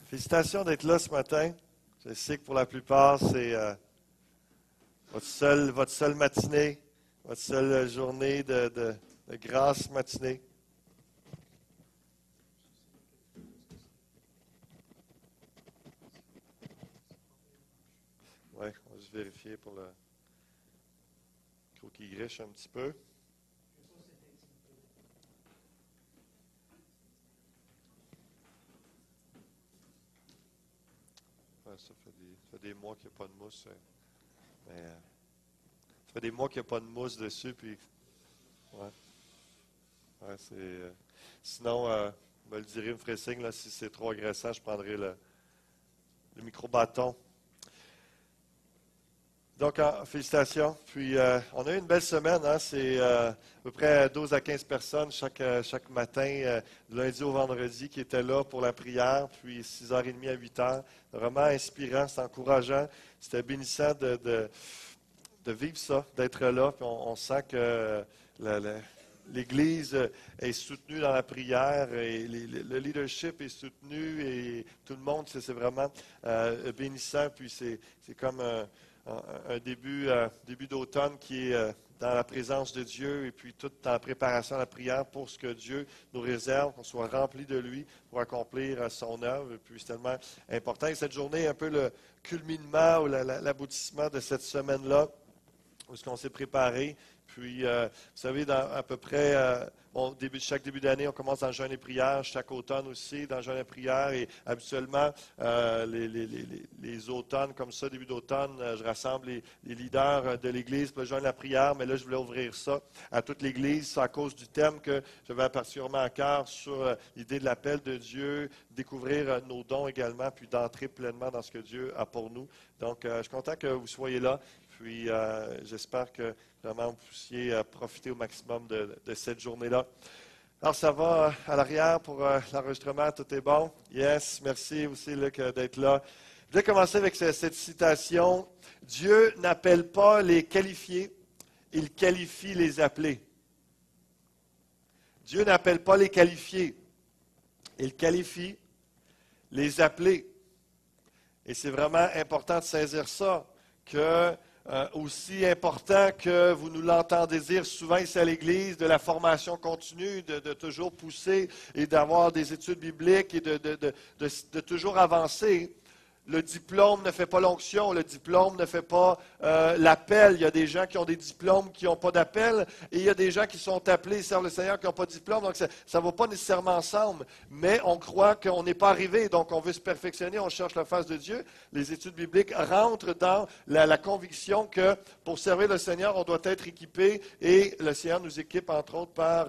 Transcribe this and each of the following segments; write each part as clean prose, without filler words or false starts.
Félicitations d'être là ce matin. Je sais que pour la plupart, c'est votre seule matinée, votre seule journée de grasse matinée. Oui, on va juste vérifier pour le micro qui griche un petit peu. Ouais, ça fait des mois qu'il n'y a pas de mousse. Mais, ça fait des mois qu'il n'y a pas de mousse dessus. Puis, ouais, ouais, sinon, me le direz, me ferait signe. Là, si c'est trop agressant, je prendrai le micro-bâton. Donc, félicitations. Puis, on a eu une belle semaine. Hein? C'est à peu près 12 à 15 personnes chaque matin, du lundi au vendredi, qui étaient là pour la prière. Puis, 6h30 à 8h. Vraiment inspirant, c'est encourageant. C'était bénissant de vivre ça, d'être là. Puis, on sent que l'Église est soutenue dans la prière et le leadership est soutenu et tout le monde, c'est vraiment bénissant. Puis, c'est comme un début d'automne qui est dans la présence de Dieu et puis tout dans la préparation à la prière pour ce que Dieu nous réserve, qu'on soit rempli de lui pour accomplir son œuvre. Et puis c'est tellement important. Et cette journée est un peu le culminement ou l'aboutissement de cette semaine-là où est-ce qu'on s'est préparé. Puis, vous savez, à peu près, chaque début d'année, on commence dans le jeûne et prière, chaque automne aussi, dans le jeûne et prière. Et habituellement, les automnes, comme ça, début d'automne, je rassemble les leaders de l'Église pour le jeûne et la prière. Mais là, je voulais ouvrir ça à toute l'Église. C'est à cause du thème que j'avais particulièrement à cœur sur l'idée de l'appel de Dieu, découvrir nos dons également, puis d'entrer pleinement dans ce que Dieu a pour nous. Donc, je suis content que vous soyez là. Puis, j'espère que vraiment vous puissiez profiter au maximum de cette journée-là. Alors, ça va à l'arrière pour l'enregistrement, tout est bon? Yes, merci aussi Luc d'être là. Je vais commencer avec cette citation. Dieu n'appelle pas les qualifiés, il qualifie les appelés. Dieu n'appelle pas les qualifiés, il qualifie les appelés. Et c'est vraiment important de saisir ça, que aussi important que vous nous l'entendez dire souvent ici à l'Église, de la formation continue, de toujours pousser et d'avoir des études bibliques et de toujours avancer. Le diplôme ne fait pas l'onction, le diplôme ne fait pas l'appel. Il y a des gens qui ont des diplômes qui n'ont pas d'appel et il y a des gens qui sont appelés et servent le Seigneur qui n'ont pas de diplôme. Donc, ça ne va pas nécessairement ensemble, mais on croit qu'on n'est pas arrivé, donc on veut se perfectionner, on cherche la face de Dieu. Les études bibliques rentrent dans la conviction que pour servir le Seigneur, on doit être équipé et le Seigneur nous équipe entre autres par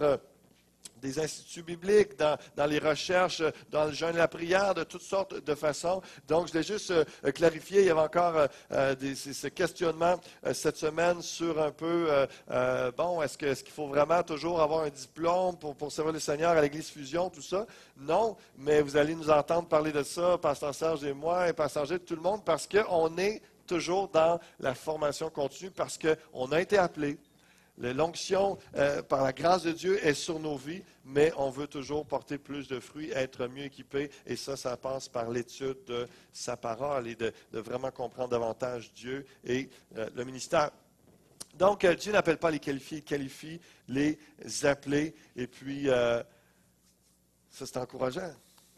des instituts bibliques, dans les recherches, dans le jeûne et la prière, de toutes sortes de façons. Donc, je voulais juste clarifier, il y avait encore ce questionnement cette semaine sur un peu, est-ce qu'il faut vraiment toujours avoir un diplôme pour servir le Seigneur à l'Église Fusion, tout ça? Non, mais vous allez nous entendre parler de ça, Pasteur Serge et moi, et Pasteur Gilles, tout le monde, parce qu'on est toujours dans la formation continue, parce qu'on a été appelés. L'onction, par la grâce de Dieu, est sur nos vies, mais on veut toujours porter plus de fruits, être mieux équipé, et ça passe par l'étude de sa parole et de vraiment comprendre davantage Dieu et le ministère. Donc, Dieu n'appelle pas les qualifiés, il qualifie les appelés, et puis, ça c'est encourageant,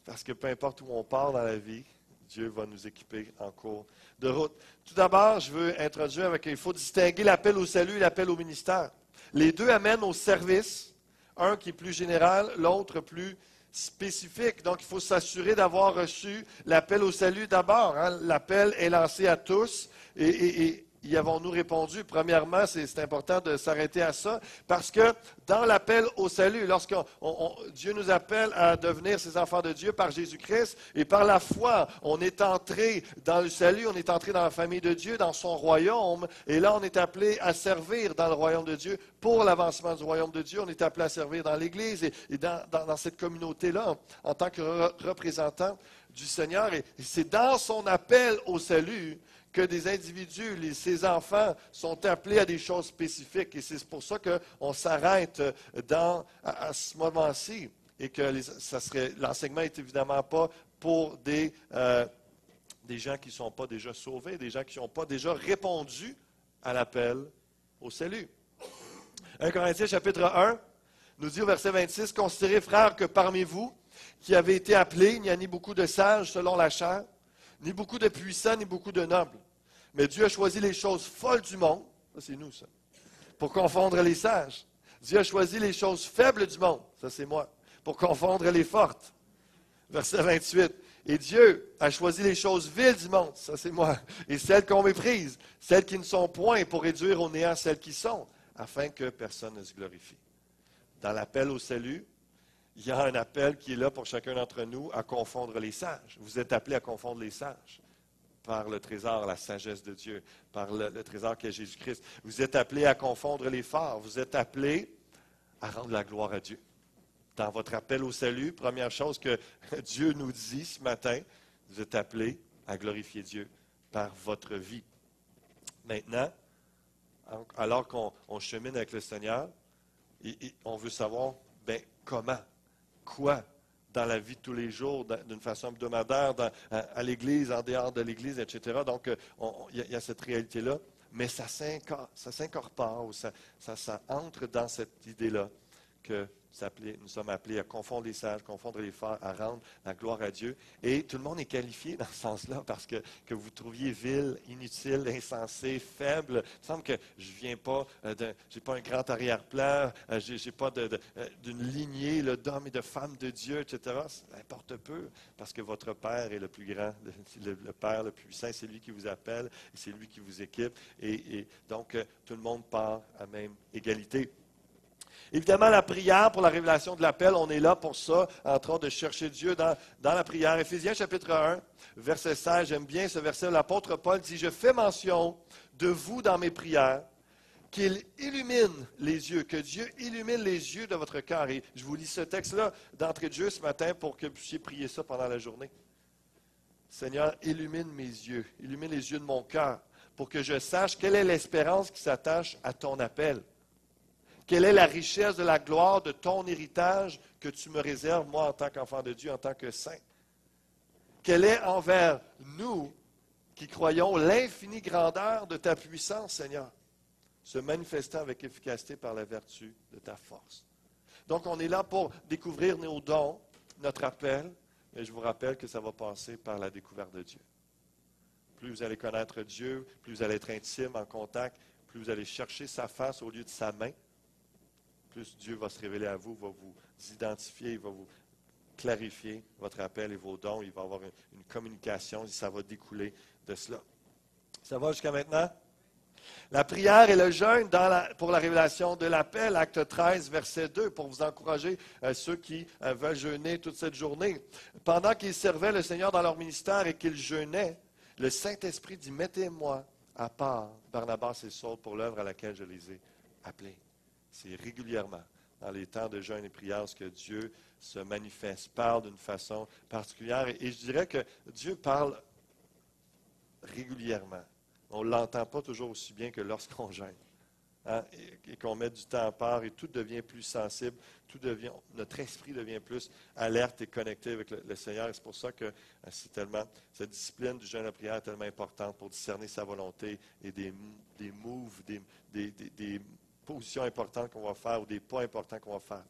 parce que peu importe où on part dans la vie, Dieu va nous équiper en cours de route. Tout d'abord, je veux introduire il faut distinguer l'appel au salut et l'appel au ministère. Les deux amènent au service, un qui est plus général, l'autre plus spécifique. Donc, il faut s'assurer d'avoir reçu l'appel au salut d'abord. Hein. L'appel est lancé à tous et y avons-nous répondu? Premièrement, c'est important de s'arrêter à ça, parce que dans l'appel au salut, lorsque Dieu nous appelle à devenir ses enfants de Dieu par Jésus-Christ, et par la foi, on est entré dans le salut, on est entré dans la famille de Dieu, dans son royaume, et là, on est appelé à servir dans le royaume de Dieu, pour l'avancement du royaume de Dieu, on est appelé à servir dans l'Église et dans cette communauté-là, en tant que représentant du Seigneur, et c'est dans son appel au salut que des individus, ses enfants, sont appelés à des choses spécifiques. Et c'est pour ça qu'on s'arrête à ce moment-ci. Et que l'enseignement n'est évidemment pas pour des gens qui ne sont pas déjà sauvés, des gens qui n'ont pas déjà répondu à l'appel au salut. 1 Corinthiens chapitre 1 nous dit au verset 26, « Considérez, frères, que parmi vous, qui avez été appelés, il n'y a ni beaucoup de sages selon la chair, ni beaucoup de puissants, ni beaucoup de nobles. Mais Dieu a choisi les choses folles du monde, ça c'est nous ça, pour confondre les sages. Dieu a choisi les choses faibles du monde, ça c'est moi, pour confondre les fortes. » Verset 28. Et Dieu a choisi les choses viles du monde, ça c'est moi, et celles qu'on méprise, celles qui ne sont point, pour réduire au néant celles qui sont, afin que personne ne se glorifie. Dans l'appel au salut, il y a un appel qui est là pour chacun d'entre nous à confondre les sages. Vous êtes appelés à confondre les sages par le trésor, la sagesse de Dieu, par le trésor qu'est Jésus-Christ. Vous êtes appelés à confondre les forts. Vous êtes appelés à rendre la gloire à Dieu. Dans votre appel au salut, première chose que Dieu nous dit ce matin, vous êtes appelés à glorifier Dieu par votre vie. Maintenant, alors qu'on chemine avec le Seigneur, et on veut savoir, comment, quoi, dans la vie de tous les jours, d'une façon hebdomadaire, à l'Église, en dehors de l'Église, etc. Donc, il y a cette réalité-là, mais ça s'incorpore, ou ça entre dans cette idée-là que nous sommes appelés à confondre les sages, confondre les forts, à rendre la gloire à Dieu. Et tout le monde est qualifié dans ce sens-là, parce que vous trouviez vil, inutile, insensé, faible. Il me semble que je ne viens pas, j'ai pas un grand arrière-plan, je n'ai pas d'une lignée d'hommes et de femmes de Dieu, etc. Ça importe peu, parce que votre Père est le plus grand, le Père le plus puissant, c'est lui qui vous appelle, et c'est lui qui vous équipe. Et donc, tout le monde part à même égalité. Évidemment, la prière pour la révélation de l'appel, on est là pour ça, en train de chercher Dieu dans la prière. Éphésiens chapitre 1, verset 16, j'aime bien ce verset, l'apôtre Paul dit, « Je fais mention de vous dans mes prières, qu'il illumine les yeux, que Dieu illumine les yeux de votre cœur. » Et je vous lis ce texte-là d'entrée de jeu ce matin pour que vous puissiez prier ça pendant la journée. Seigneur, illumine mes yeux, illumine les yeux de mon cœur, pour que je sache quelle est l'espérance qui s'attache à ton appel. Quelle est la richesse de la gloire de ton héritage que tu me réserves, moi, en tant qu'enfant de Dieu, en tant que saint? Quelle est envers nous qui croyons l'infinie grandeur de ta puissance, Seigneur, se manifestant avec efficacité par la vertu de ta force? Donc, on est là pour découvrir nos dons, notre appel, mais je vous rappelle que ça va passer par la découverte de Dieu. Plus vous allez connaître Dieu, plus vous allez être intime, en contact, plus vous allez chercher sa face au lieu de sa main, plus Dieu va se révéler à vous, va vous identifier, il va vous clarifier votre appel et vos dons. Il va y avoir une communication et ça va découler de cela. Ça va jusqu'à maintenant? La prière et le jeûne pour la révélation de l'appel, acte 13, verset 2, pour vous encourager, ceux qui veulent jeûner toute cette journée. Pendant qu'ils servaient le Seigneur dans leur ministère et qu'ils jeûnaient, le Saint-Esprit dit, « Mettez-moi à part Barnabas et Saul pour l'œuvre à laquelle je les ai appelés. » C'est régulièrement, dans les temps de jeûne et prière, que Dieu se manifeste, parle d'une façon particulière. Et je dirais que Dieu parle régulièrement. On ne l'entend pas toujours aussi bien que lorsqu'on jeûne. Hein? Et qu'on met du temps à part et tout devient plus sensible, notre esprit devient plus alerte et connecté avec le Seigneur. Et c'est pour ça que cette discipline du jeûne et de la prière est tellement importante pour discerner sa volonté et des moves, des positions importantes qu'on va faire ou des pas importants qu'on va faire.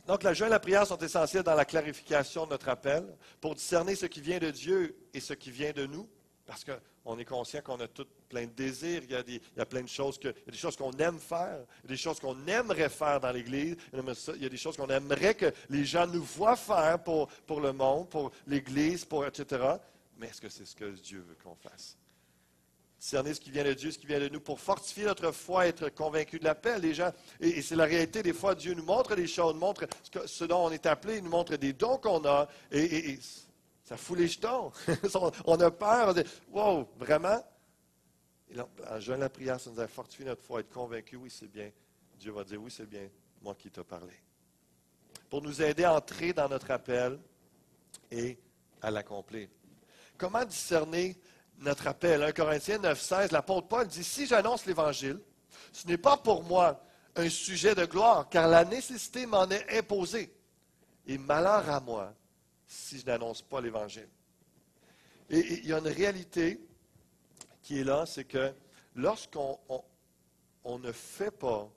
Donc, le jeûne et la prière sont essentiels dans la clarification de notre appel pour discerner ce qui vient de Dieu et ce qui vient de nous, parce qu'on est conscient qu'on a tous plein de désirs, il y a plein de choses, il y a des choses qu'on aime faire, il y a des choses qu'on aimerait faire dans l'Église, il y a des choses qu'on aimerait que les gens nous voient faire pour le monde, pour l'Église, etc. Mais est-ce que c'est ce que Dieu veut qu'on fasse? Discerner ce qui vient de Dieu, ce qui vient de nous, pour fortifier notre foi, être convaincu de l'appel des gens. Et c'est la réalité, des fois, Dieu nous montre des choses, nous montre ce dont on est appelé, il nous montre des dons qu'on a, et ça fout les jetons. On a peur, on dit, wow, vraiment? Et là, en jeûne, la prière, ça nous a fortifié notre foi, être convaincu, oui, c'est bien. Dieu va dire, oui, c'est bien, moi qui t'ai parlé. Pour nous aider à entrer dans notre appel et à l'accomplir. Comment discerner notre appel? 1 Corinthiens 9, 16, l'apôtre Paul dit, « Si j'annonce l'Évangile, ce n'est pas pour moi un sujet de gloire, car la nécessité m'en est imposée. Et malheur à moi si je n'annonce pas l'Évangile. Et il y a une réalité qui est là, c'est que lorsqu'on on ne fait pas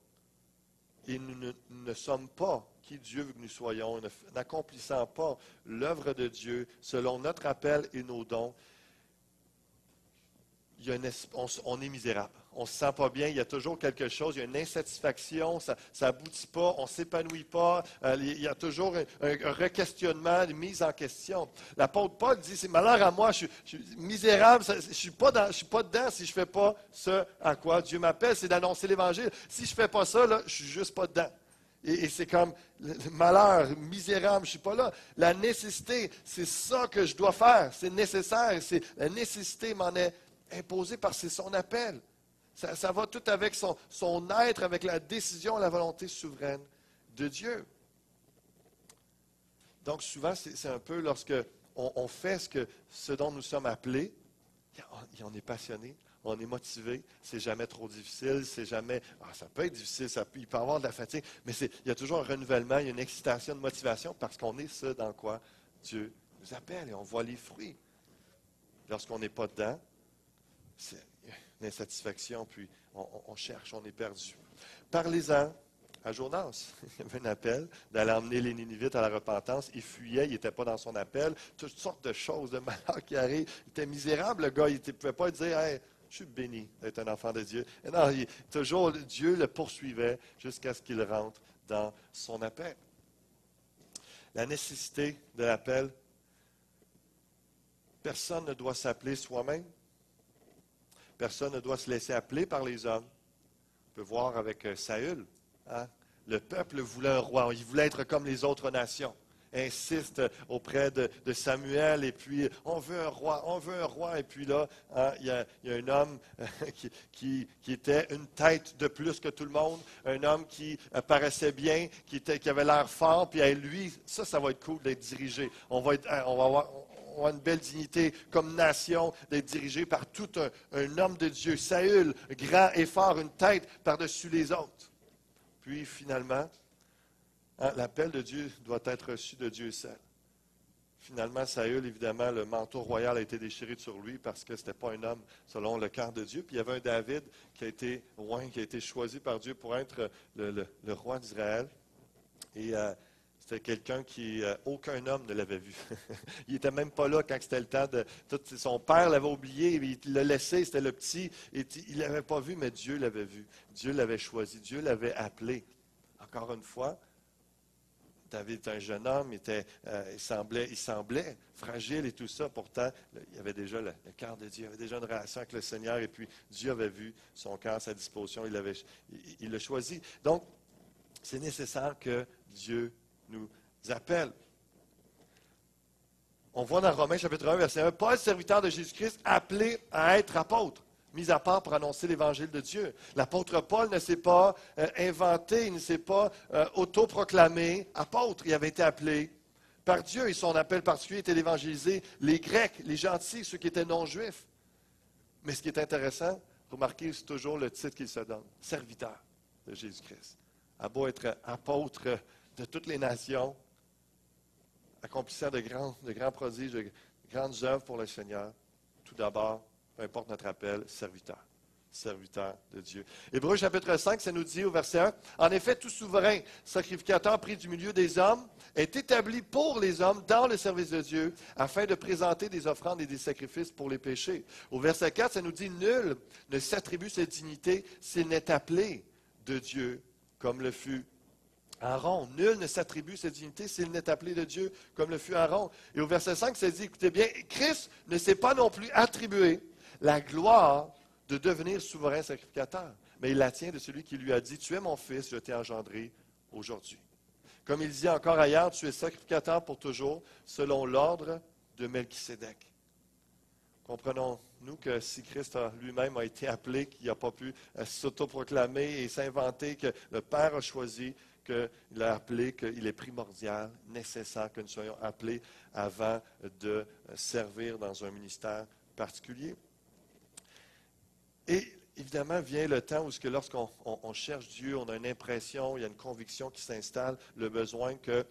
et nous ne sommes pas qui Dieu veut que nous soyons, n'accomplissant pas l'œuvre de Dieu selon notre appel et nos dons, on est misérable. On ne se sent pas bien, il y a toujours quelque chose, il y a une insatisfaction, ça n'aboutit pas, on ne s'épanouit pas, il y a toujours un re-questionnement, une mise en question. L'apôtre Paul dit, c'est malheur à moi, je suis misérable, je ne suis pas dedans si je ne fais pas ce à quoi Dieu m'appelle, c'est d'annoncer l'Évangile. Si je ne fais pas ça, là, je ne suis juste pas dedans. Et c'est comme le malheur, misérable, je ne suis pas là. La nécessité, c'est ça que je dois faire, c'est nécessaire, la nécessité m'en est imposée parce que c'est son appel. Ça va tout avec son être, avec la décision, la volonté souveraine de Dieu. Donc souvent, c'est un peu lorsque on fait ce dont nous sommes appelés, et on est passionné, on est motivé, c'est jamais trop difficile, c'est jamais, ça peut être difficile, il peut y avoir de la fatigue, mais il y a toujours un renouvellement, il y a une excitation, une motivation, parce qu'on est ce dans quoi Dieu nous appelle et on voit les fruits. Lorsqu'on n'est pas dedans, c'est une insatisfaction, puis on cherche, on est perdu. Parlez-en à Jonas. Il y avait un appel d'aller emmener les Ninivites à la repentance. Il fuyait, il n'était pas dans son appel. Toutes sortes de choses, de malheurs qui arrivent. Il était misérable, le gars. Il ne pouvait pas dire, hey, je suis béni d'être un enfant de Dieu. Et non, toujours, Dieu le poursuivait jusqu'à ce qu'il rentre dans son appel. La nécessité de l'appel, personne ne doit s'appeler soi-même. Personne ne doit se laisser appeler par les hommes. On peut voir avec Saül. Hein? Le peuple voulait un roi. Il voulait être comme les autres nations. Insiste auprès de Samuel et puis on veut un roi, on veut un roi. Et puis là, hein, il y a un homme qui était une tête de plus que tout le monde, un homme qui paraissait bien, qui avait l'air fort. Puis lui, ça va être cool d'être dirigé. On va avoir une belle dignité comme nation, d'être dirigé par tout un homme de Dieu. Saül, grand et fort, une tête par-dessus les autres. Puis finalement, l'appel de Dieu doit être reçu de Dieu seul. Finalement, Saül, évidemment, le manteau royal a été déchiré sur lui parce que ce n'était pas un homme selon le cœur de Dieu. Puis il y avait un David qui a été choisi par Dieu pour être le roi d'Israël. Et c'était quelqu'un aucun homme ne l'avait vu. Il n'était même pas là quand c'était le temps de... Son père l'avait oublié, il l'a laissé, c'était le petit. Et il ne l'avait pas vu, mais Dieu l'avait vu. Dieu l'avait choisi, Dieu l'avait appelé. Encore une fois, David était un jeune homme, il semblait fragile et tout ça. Pourtant, il avait déjà le cœur de Dieu, il avait déjà une relation avec le Seigneur. Et puis, Dieu avait vu son cœur à sa disposition, il l'a choisi. Donc, c'est nécessaire que Dieu nous appelle. On voit dans Romains chapitre 1, verset 1, Paul, serviteur de Jésus-Christ, appelé à être apôtre, mis à part pour annoncer l'Évangile de Dieu. L'apôtre Paul ne s'est pas inventé, il ne s'est pas autoproclamé apôtre. Il avait été appelé par Dieu et son appel particulier était d'évangéliser les Grecs, les gentils, ceux qui étaient non-juifs. Mais ce qui est intéressant, remarquez, c'est toujours le titre qu'il se donne, serviteur de Jésus-Christ. À beau être apôtre de toutes les nations, accomplissant de grands prodiges, de grandes œuvres pour le Seigneur. Tout d'abord, peu importe notre appel, serviteur. Serviteur de Dieu. Hébreux chapitre 5, ça nous dit au verset 1, en effet, tout souverain sacrificateur pris du milieu des hommes est établi pour les hommes dans le service de Dieu afin de présenter des offrandes et des sacrifices pour les péchés. Au verset 4, ça nous dit, nul ne s'attribue cette dignité s'il n'est appelé de Dieu comme le fut Aaron. Nul ne s'attribue cette dignité s'il n'est appelé de Dieu comme le fut Aaron. Et au verset 5, ça dit, écoutez bien, Christ ne s'est pas non plus attribué la gloire de devenir souverain sacrificateur, mais il la tient de celui qui lui a dit, tu es mon fils, je t'ai engendré aujourd'hui. Comme il dit encore ailleurs, tu es sacrificateur pour toujours, selon l'ordre de Melchisédek. Comprenons-nous que si Christ lui-même a été appelé, qu'il n'a pas pu s'autoproclamer et s'inventer, que le Père a choisi, qu'il a appelé, qu'il est primordial, nécessaire que nous soyons appelés avant de servir dans un ministère particulier. Et évidemment, vient le temps où lorsqu'on cherche Dieu, on a une impression, il y a une conviction qui s'installe, le besoin que,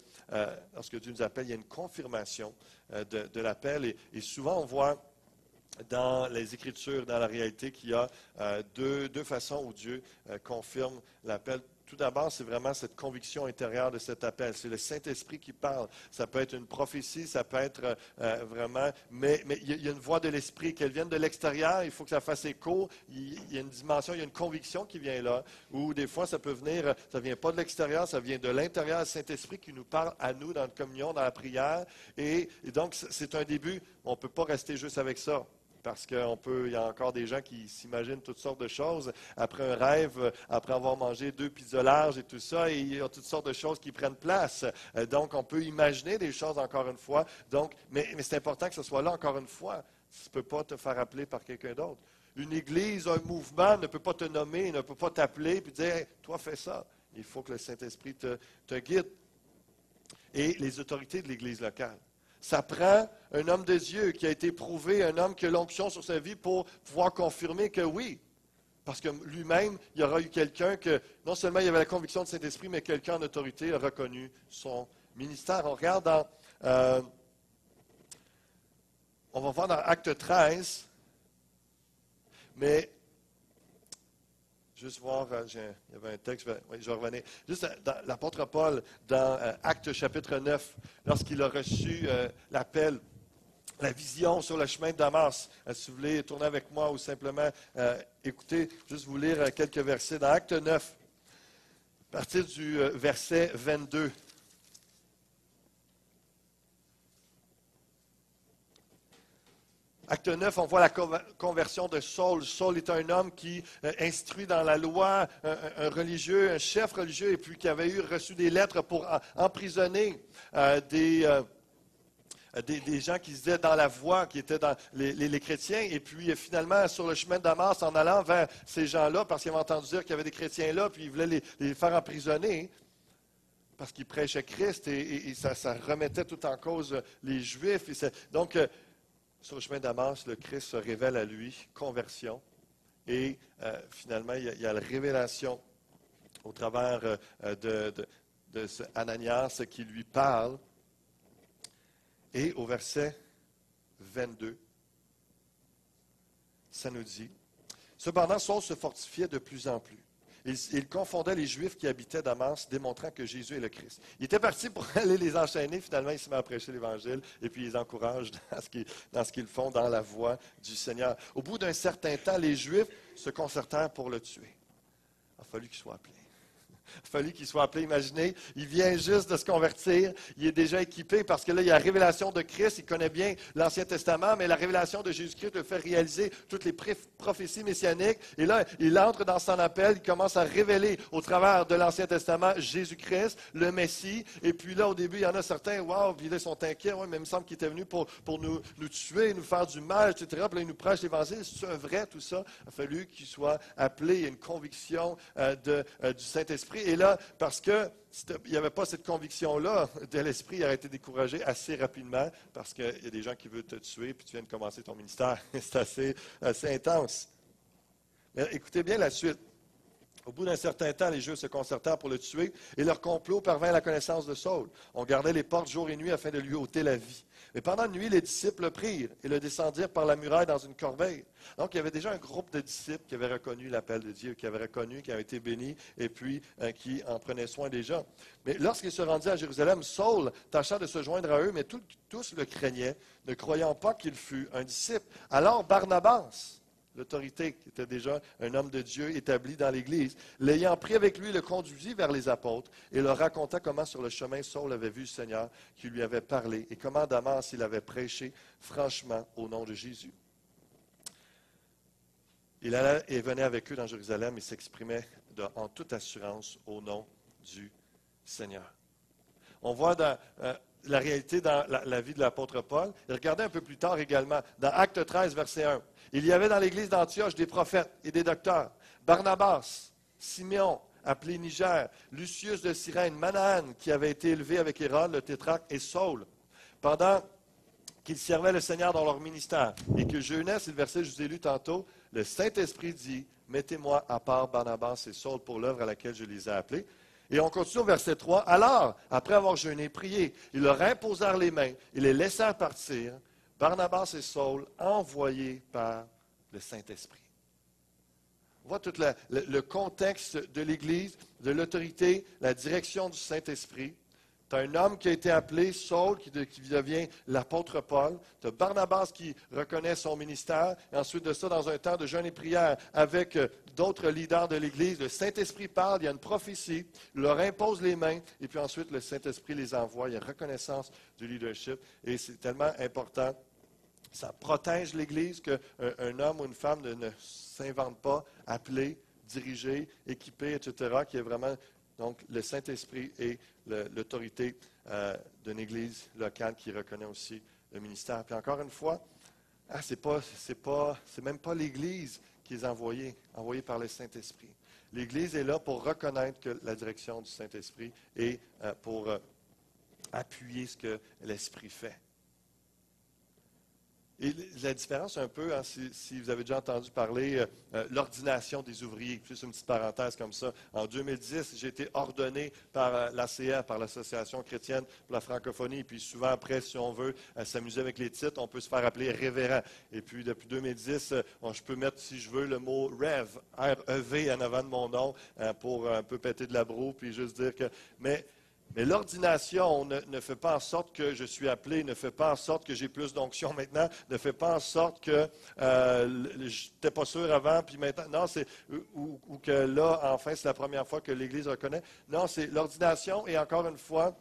lorsque Dieu nous appelle, il y a une confirmation de l'appel. Et souvent, on voit dans les Écritures, dans la réalité, qu'il y a deux façons où Dieu confirme l'appel. Tout d'abord, c'est vraiment cette conviction intérieure de cet appel. C'est le Saint-Esprit qui parle. Ça peut être une prophétie, ça peut être vraiment... Mais il y a une voix de l'Esprit, qu'elle vienne de l'extérieur, il faut que ça fasse écho. Il y a une dimension, il y a une conviction qui vient là. Ou des fois, ça peut venir, ça ne vient pas de l'extérieur, ça vient de l'intérieur, le Saint-Esprit qui nous parle à nous dans la communion, dans la prière. Et donc, c'est un début. On ne peut pas rester juste avec ça. Parce qu'il y a encore des gens qui s'imaginent toutes sortes de choses après un rêve, après avoir mangé 2 pizzas larges et tout ça, et il y a toutes sortes de choses qui prennent place. Donc, on peut imaginer des choses encore une fois. Donc, mais c'est important que ce soit là encore une fois. Tu ne peux pas te faire appeler par quelqu'un d'autre. Une église, un mouvement ne peut pas te nommer, ne peut pas t'appeler et dire hey, « toi, fais ça ». Il faut que le Saint-Esprit te guide. Et les autorités de l'église locale. Ça prend un homme de Dieu qui a été prouvé, un homme qui a l'onction sur sa vie pour pouvoir confirmer que oui. Parce que lui-même, il y aura eu quelqu'un que, non seulement il y avait la conviction de Saint-Esprit, mais quelqu'un en autorité a reconnu son ministère. On regarde on va voir dans Acte 13, mais juste voir, il y avait un texte, je vais revenir. Juste dans l'apôtre Paul, dans Acte chapitre 9, lorsqu'il a reçu l'appel, la vision sur le chemin de Damas. Si vous voulez tourner avec moi ou simplement écouter, juste vous lire quelques versets. Dans Acte 9, à partir du verset 22. Acte 9, on voit la conversion de Saul. Saul est un homme qui instruit dans la loi, un religieux, un chef religieux, et puis qui avait reçu des lettres pour emprisonner des gens qui se disaient dans la voie, qui étaient dans les chrétiens. Et puis finalement, sur le chemin de Damas, en allant vers ces gens-là, parce qu'ils avaient entendu dire qu'il y avait des chrétiens là, puis ils voulaient les faire emprisonner, parce qu'ils prêchaient Christ, et ça remettait tout en cause les Juifs. Donc, sur le chemin de Damas, le Christ se révèle à lui, conversion. Et finalement, il y a la révélation au travers de ce Ananias qui lui parle. Et au verset 22, ça nous dit, « Cependant, Saul se fortifiait de plus en plus. Il confondait les Juifs qui habitaient Damas, démontrant que Jésus est le Christ. » Il était parti pour aller les enchaîner. Finalement, il se met à prêcher l'Évangile et puis il les encourage dans ce qu'ils font dans la voie du Seigneur. Au bout d'un certain temps, les Juifs se concertèrent pour le tuer. Il a fallu qu'il soit appelé. Il a fallu qu'il soit appelé. Imaginez, il vient juste de se convertir. Il est déjà équipé parce que là, il y a la révélation de Christ. Il connaît bien l'Ancien Testament, mais la révélation de Jésus-Christ le fait réaliser toutes les prophéties messianiques. Et là, il entre dans son appel. Il commence à révéler au travers de l'Ancien Testament Jésus-Christ, le Messie. Et puis là, au début, il y en a certains, waouh, puis là, ils sont inquiets. Ouais, mais il me semble qu'il était venu pour nous tuer, nous faire du mal, etc. Puis là, il nous prêche l'Évangile. C'est vrai, tout ça. Il a fallu qu'il soit appelé. Il y a une conviction du Saint-Esprit. Et là, parce qu'il n'y avait pas cette conviction-là de l'Esprit, il aurait été découragé assez rapidement parce qu'il y a des gens qui veulent te tuer puis tu viens de commencer ton ministère. C'est assez intense. Mais écoutez bien la suite. Au bout d'un certain temps, les Juifs se concertèrent pour le tuer et leur complot parvint à la connaissance de Saul. On gardait les portes jour et nuit afin de lui ôter la vie. Mais pendant la nuit, les disciples le prirent et le descendirent par la muraille dans une corbeille. Donc, il y avait déjà un groupe de disciples qui avaient reconnu l'appel de Dieu, qui avaient reconnu, qui avaient été bénis et puis qui en prenaient soin déjà. Mais lorsqu'il se rendit à Jérusalem, Saul tâcha de se joindre à eux, mais tous le craignaient, ne croyant pas qu'il fût un disciple. Alors Barnabas, l'autorité, qui était déjà un homme de Dieu établi dans l'Église, l'ayant pris avec lui, le conduisit vers les apôtres et leur raconta comment sur le chemin Saul avait vu le Seigneur qui lui avait parlé et comment Damas il avait prêché franchement au nom de Jésus. Il allait et venait avec eux dans Jérusalem et s'exprimait en toute assurance au nom du Seigneur. On voit dans la réalité dans la vie de l'apôtre Paul. Et regardez un peu plus tard également, dans Acte 13, verset 1. Il y avait dans l'église d'Antioche des prophètes et des docteurs. Barnabas, Siméon, appelé Niger, Lucius de Cyrène, Manahan, qui avait été élevé avec Hérode, le tétrarque, et Saul. Pendant qu'ils servaient le Seigneur dans leur ministère et que jeûnaient, c'est le verset que je vous ai lu tantôt, le Saint-Esprit dit, mettez-moi à part Barnabas et Saul pour l'œuvre à laquelle je les ai appelés. Et on continue au verset 3. Alors, après avoir jeûné et prié, ils leur imposèrent les mains, ils les laissèrent partir, Barnabas et Saul, envoyés par le Saint-Esprit. On voit tout le contexte de l'Église, de l'autorité, la direction du Saint-Esprit. Tu as un homme qui a été appelé, Saul, qui devient l'apôtre Paul. Tu as Barnabas qui reconnaît son ministère. Et ensuite de ça, dans un temps de jeûne et prière, avec d'autres leaders de l'Église, le Saint-Esprit parle, il y a une prophétie, il leur impose les mains, et puis ensuite le Saint-Esprit les envoie. Il y a reconnaissance du leadership. Et c'est tellement important. Ça protège l'Église qu'un homme ou une femme ne s'invente pas, appelé, dirigé, équipé, etc., qui est vraiment donc le Saint-Esprit et l'autorité d'une Église locale qui reconnaît aussi le ministère. Puis encore une fois, c'est même pas l'Église qui est envoyée par le Saint-Esprit. L'Église est là pour reconnaître que la direction du Saint-Esprit et pour appuyer ce que l'Esprit fait. Et la différence un peu, si vous avez déjà entendu parler, l'ordination des ouvriers, juste une petite parenthèse comme ça. En 2010, j'ai été ordonné par l'ACA, par l'Association chrétienne pour la francophonie. Puis souvent après, si on veut s'amuser avec les titres, on peut se faire appeler révérend. Et puis depuis 2010, je peux mettre, si je veux, le mot Rev, R-E-V en avant de mon nom, pour un peu péter de la broue, puis juste dire que... Mais l'ordination ne fait pas en sorte que je suis appelé, ne fait pas en sorte que j'ai plus d'onction maintenant, ne fait pas en sorte que je n'étais pas sûr avant, puis maintenant, non, ou que là, enfin, c'est la première fois que l'Église reconnaît. Non, c'est l'ordination, et encore une fois,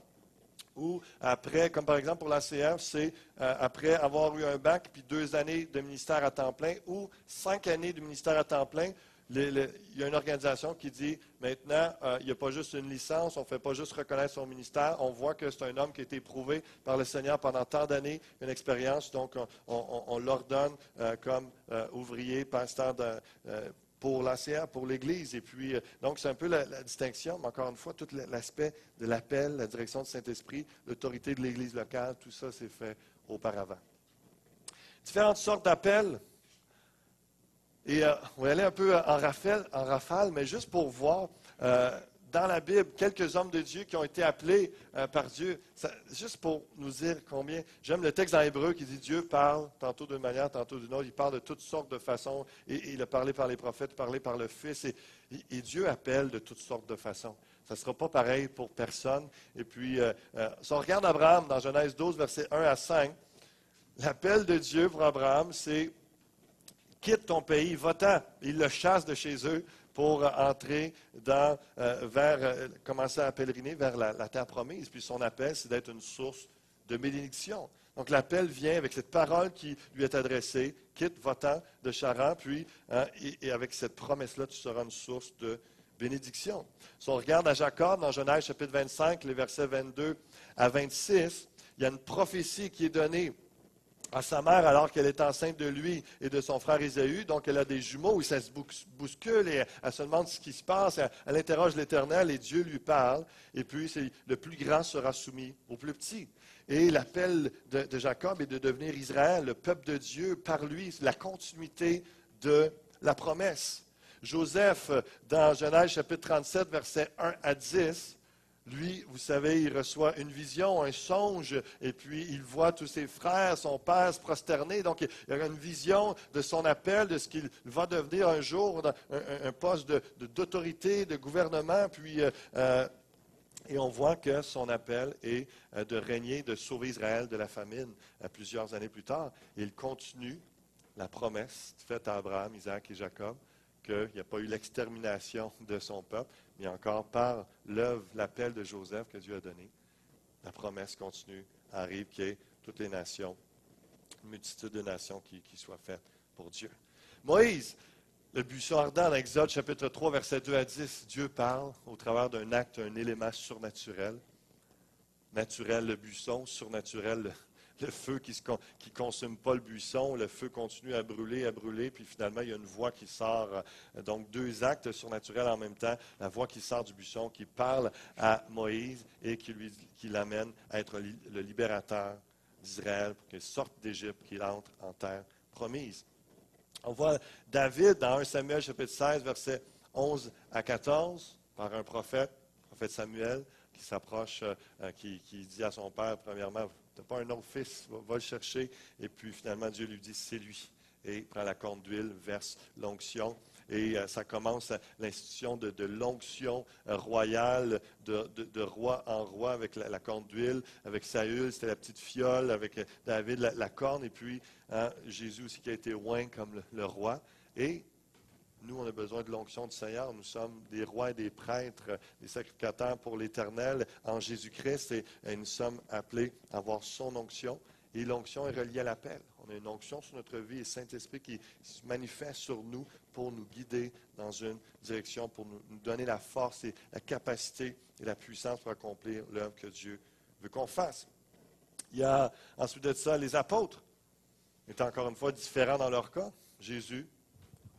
ou après, comme par exemple pour l'ACF, c'est après avoir eu un bac, puis 2 années de ministère à temps plein, ou 5 années de ministère à temps plein. Il y a une organisation qui dit, maintenant, il n'y a pas juste une licence, on ne fait pas juste reconnaître son ministère, on voit que c'est un homme qui a été éprouvé par le Seigneur pendant tant d'années, une expérience, donc on l'ordonne comme ouvrier, pasteur pour l'ACA, pour l'Église. Et puis, donc, c'est un peu la distinction, mais encore une fois, tout l'aspect de l'appel, la direction du Saint-Esprit, l'autorité de l'Église locale, tout ça, c'est fait auparavant. Différentes sortes d'appels. Et on va aller un peu en rafale, mais juste pour voir dans la Bible quelques hommes de Dieu qui ont été appelés par Dieu. Juste pour nous dire combien. J'aime le texte dans Hébreu qui dit Dieu parle tantôt d'une manière, tantôt d'une autre. Il parle de toutes sortes de façons. Et il a parlé par les prophètes, parlé par le Fils. Et Dieu appelle de toutes sortes de façons. Ça ne sera pas pareil pour personne. Et puis, si on regarde Abraham dans Genèse 12, versets 1 à 5, l'appel de Dieu pour Abraham, c'est quitte ton pays, va-t'en. Il le chasse de chez eux pour entrer commencer à pèleriner vers la terre promise. Puis son appel, c'est d'être une source de bénédiction. Donc l'appel vient avec cette parole qui lui est adressée, quitte, va-t'en de Charan, puis et avec cette promesse-là, tu seras une source de bénédiction. Si on regarde à Jacob, dans Genèse chapitre 25, les versets 22 à 26, il y a une prophétie qui est donnée à sa mère alors qu'elle est enceinte de lui et de son frère Ésaü. Donc, elle a des jumeaux et ça se bouscule et elle se demande ce qui se passe. Elle interroge l'Éternel et Dieu lui parle. Et puis, le plus grand sera soumis au plus petit. Et l'appel de Jacob est de devenir Israël, le peuple de Dieu, par lui, la continuité de la promesse. Joseph, dans Genèse chapitre 37, versets 1 à 10, lui, vous savez, il reçoit une vision, un songe, et puis il voit tous ses frères, son père se prosterner. Donc, il y a une vision de son appel, de ce qu'il va devenir un jour, un poste d'autorité, de gouvernement. Puis, et on voit que son appel est de régner, de sauver Israël de la famine plusieurs années plus tard. Et il continue la promesse faite à Abraham, Isaac et Jacob, qu'il n'y a pas eu l'extermination de son peuple, mais encore par l'œuvre, l'appel de Joseph que Dieu a donné. La promesse continue, arrive qu'il y ait toutes les nations, une multitude de nations qui soient faites pour Dieu. Moïse, le buisson ardent, dans Exode chapitre 3, versets 2 à 10, Dieu parle au travers d'un acte, un élément surnaturel. Naturel, le buisson, surnaturel, le feu qui ne consume pas le buisson, le feu continue à brûler, puis finalement, il y a une voix qui sort. Donc, 2 actes surnaturels en même temps. La voix qui sort du buisson, qui parle à Moïse et qui l'amène à être le libérateur d'Israël pour qu'il sorte d'Égypte, qu'il entre en terre promise. On voit David dans 1 Samuel chapitre 16, versets 11 à 14, par un prophète Samuel, qui s'approche, qui dit à son père, premièrement, tu n'as pas un autre fils, va le chercher. Et puis finalement, Dieu lui dit, c'est lui. Et il prend la corne d'huile, verse l'onction. Et ça commence l'institution de l'onction royale, de roi en roi, avec la corne d'huile, avec Saül, c'était la petite fiole, avec David, la corne, et puis Jésus aussi qui a été oint comme le roi. Et nous, on a besoin de l'onction du Seigneur. Nous sommes des rois et des prêtres, des sacrificateurs pour l'Éternel en Jésus-Christ, et nous sommes appelés à avoir son onction. Et l'onction est reliée à l'appel. On a une onction sur notre vie et le Saint-Esprit qui se manifeste sur nous pour nous guider dans une direction, pour nous donner la force et la capacité et la puissance pour accomplir l'œuvre que Dieu veut qu'on fasse. Il y a ensuite de ça les apôtres, étaient encore une fois différents dans leur cas. Jésus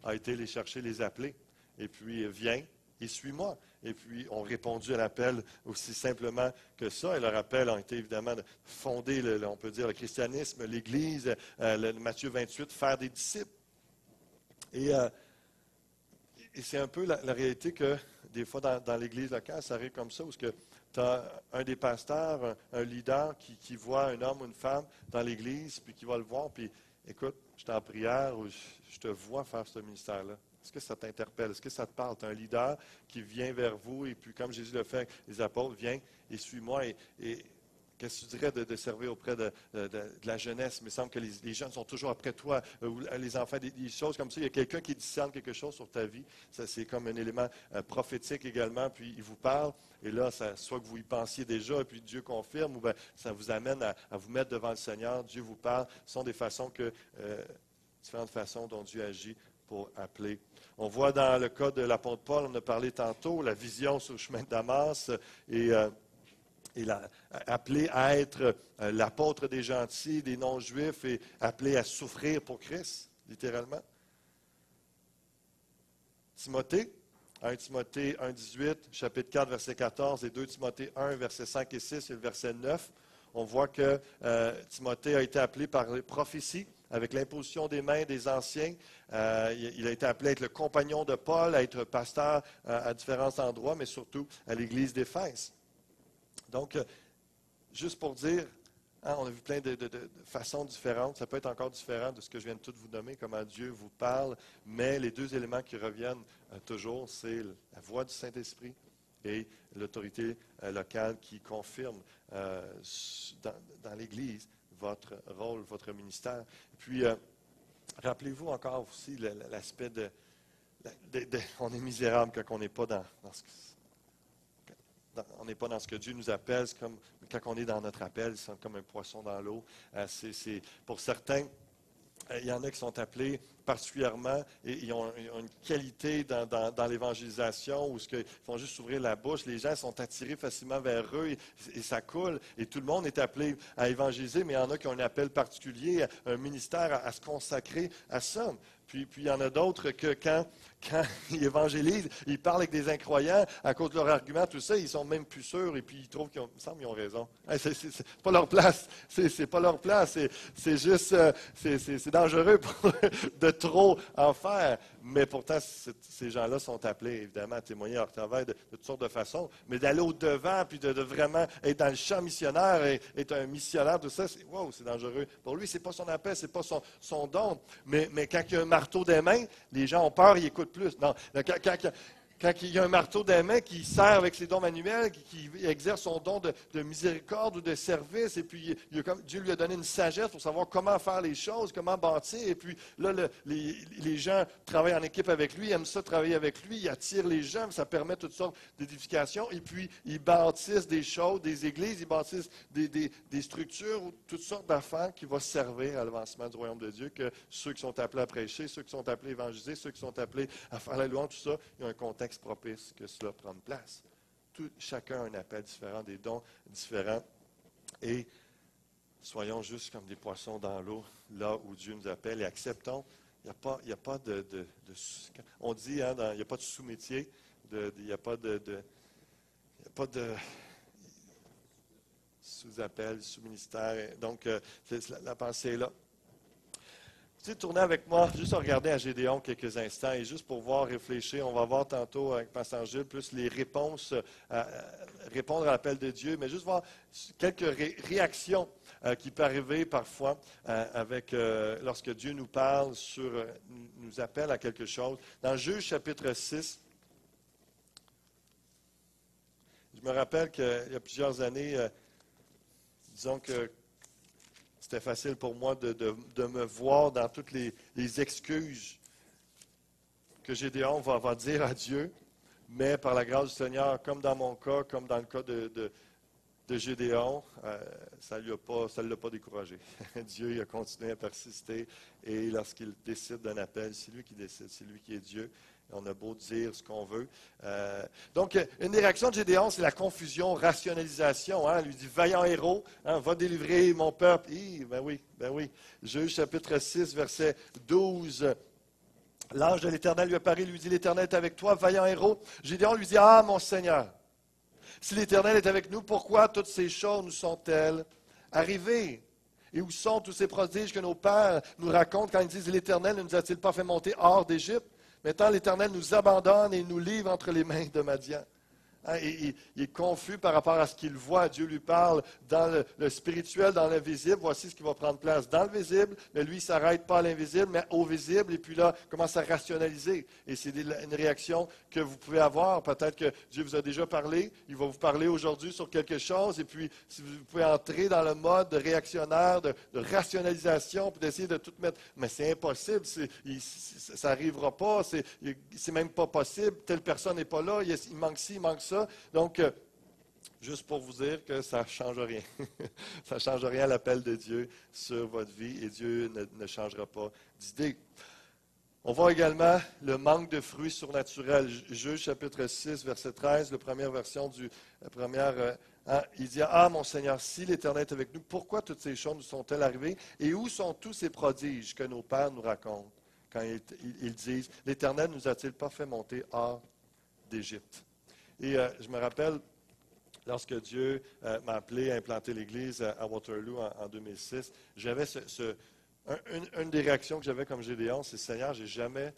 a été les chercher, les appeler, et puis viens et suis-moi. Et puis, ont répondu à l'appel aussi simplement que ça. Et leur appel a été évidemment de fonder, on peut dire, le christianisme, l'Église, Matthieu 28, faire des disciples. Et c'est un peu la réalité que des fois dans l'Église locale, ça arrive comme ça, où tu as un des pasteurs, un leader qui voit un homme ou une femme dans l'Église, puis qui va le voir, puis écoute, je suis en prière ou je te vois faire ce ministère-là. Est-ce que ça t'interpelle? Est-ce que ça te parle? Tu as un leader qui vient vers vous et puis comme Jésus le fait avec les apôtres, viens et suis-moi. Et qu'est-ce que tu dirais de servir auprès de la jeunesse? Il me semble que les jeunes sont toujours après toi, ou les enfants, des choses comme ça. Il y a quelqu'un qui discerne quelque chose sur ta vie. Ça, c'est comme un élément prophétique également. Puis il vous parle. Et là, soit que vous y pensiez déjà, et puis Dieu confirme, ou bien ça vous amène à vous mettre devant le Seigneur. Dieu vous parle. Ce sont des façons différentes façons dont Dieu agit pour appeler. On voit dans le cas de l'apôtre Paul, on a parlé tantôt, la vision sur le chemin de Damas, et appelé à être l'apôtre des gentils, des non-juifs, et appelé à souffrir pour Christ, littéralement. Timothée, 1 Timothée 1,18, chapitre 4, verset 14, et 2 Timothée 1, verset 5 et 6, et le verset 9. On voit que Timothée a été appelé par les prophéties, avec l'imposition des mains des anciens. Il a été appelé à être le compagnon de Paul, à être pasteur à différents endroits, mais surtout à l'église d'Éphèse. Donc, juste pour dire, on a vu plein de façons différentes. Ça peut être encore différent de ce que je viens de tout vous nommer, comment Dieu vous parle, mais les deux éléments qui reviennent toujours, c'est la voix du Saint-Esprit et l'autorité locale qui confirme dans l'Église votre rôle, votre ministère. Puis, rappelez-vous encore aussi l'aspect on est misérable quand on n'est pas dans ce on n'est pas dans ce que Dieu nous appelle. C'est comme quand on est dans notre appel, c'est comme un poisson dans l'eau. Pour certains, il y en a qui sont appelés particulièrement et ils ont une qualité dans l'évangélisation où ils font juste ouvrir la bouche. Les gens sont attirés facilement vers eux et ça coule. Et tout le monde est appelé à évangéliser, mais il y en a qui ont un appel particulier, un ministère à se consacrer à ça. Puis il y en a d'autres que quand ils évangélisent, ils parlent avec des incroyants à cause de leur argument, tout ça, ils sont même plus sûrs et puis ils trouvent qu'ils ont raison. C'est pas leur place. C'est pas leur place. C'est juste, c'est dangereux de trop en faire. Mais pourtant, ces gens-là sont appelés, évidemment, à témoigner à leur travail de toutes sortes de façons. Mais d'aller au-devant, puis de vraiment être dans le champ missionnaire, et être un missionnaire, tout ça, c'est dangereux. Pour lui, ce n'est pas son appel, ce n'est pas son don. Mais quand il y a un marteau des mains, les gens ont peur, ils écoutent plus. Non, quand il y a un marteau des mains qui sert avec ses dons manuels, qui exerce son don de miséricorde ou de service, et puis Dieu lui a donné une sagesse pour savoir comment faire les choses, comment bâtir, et puis là, les gens travaillent en équipe avec lui, aiment ça travailler avec lui, il attire les gens, ça permet toutes sortes d'édifications, et puis ils bâtissent des choses, des églises, ils bâtissent des structures, ou toutes sortes d'affaires qui vont servir à l'avancement du royaume de Dieu, que ceux qui sont appelés à prêcher, ceux qui sont appelés à évangéliser, ceux qui sont appelés à faire la louange, tout ça, il y a un contexte propice que cela prenne place. Chacun a un appel différent, des dons différents. Et soyons juste comme des poissons dans l'eau, là où Dieu nous appelle, et acceptons. Il n'y a pas de on dit, il n'y a pas de sous-métier, il n'y a pas de sous-appel, sous-ministère. Donc, la pensée est là. Tu sais, tournez avec moi, juste regarder à Gédéon quelques instants et juste pour voir, réfléchir. On va voir tantôt avec Pasteur Gilles plus les réponses, répondre à l'appel de Dieu, mais juste voir quelques réactions qui peuvent arriver parfois lorsque Dieu nous parle, nous appelle à quelque chose. Dans Juge chapitre 6, je me rappelle qu'il y a plusieurs années, disons que c'était facile pour moi de me voir dans toutes les excuses que Gédéon va dire à Dieu, mais par la grâce du Seigneur, comme dans mon cas, comme dans le cas de Gédéon, ça ne l'a pas découragé. Dieu il a continué à persister et lorsqu'il décide d'un appel, c'est lui qui décide, c'est lui qui est Dieu. On a beau dire ce qu'on veut. Donc, une des réactions de Gédéon, c'est la confusion, rationalisation. Hein? Il lui dit, vaillant héros, hein, va délivrer mon peuple. Ben oui. Juge chapitre 6, verset 12. L'ange de l'Éternel lui apparaît, lui dit, l'Éternel est avec toi, vaillant héros. Gédéon lui dit, ah, mon Seigneur, si l'Éternel est avec nous, pourquoi toutes ces choses nous sont-elles arrivées? Et où sont tous ces prodiges que nos pères nous racontent quand ils disent, l'Éternel ne nous a-t-il pas fait monter hors d'Égypte? Maintenant, l'Éternel nous abandonne et nous livre entre les mains de Madian. Hein, il est confus par rapport à ce qu'il voit. Dieu lui parle dans le spirituel, dans l'invisible. Voici ce qui va prendre place dans le visible, mais lui, il ne s'arrête pas à l'invisible, mais au visible. Et puis là, il commence à rationaliser. Et c'est une réaction que vous pouvez avoir. Peut-être que Dieu vous a déjà parlé. Il va vous parler aujourd'hui sur quelque chose. Et puis, si vous pouvez entrer dans le mode de réactionnaire, de rationalisation, puis d'essayer de tout mettre. Mais c'est impossible. Ça n'arrivera pas. C'est même pas possible. Telle personne n'est pas là. Il manque ci, il manque ça. Donc, juste pour vous dire que ça ne change rien. Ça ne change rien à l'appel de Dieu sur votre vie et Dieu ne changera pas d'idée. On voit également le manque de fruits surnaturels. Juge chapitre 6, verset 13, la première version il dit, ah mon Seigneur, si l'Éternel est avec nous, pourquoi toutes ces choses nous sont-elles arrivées? Et où sont tous ces prodiges que nos pères nous racontent quand ils disent, l'Éternel ne nous a-t-il pas fait monter hors d'Égypte? Et je me rappelle, lorsque Dieu m'a appelé à implanter l'Église à Waterloo en 2006, j'avais une des réactions que j'avais comme Gédéon, c'est Seigneur, je n'ai jamais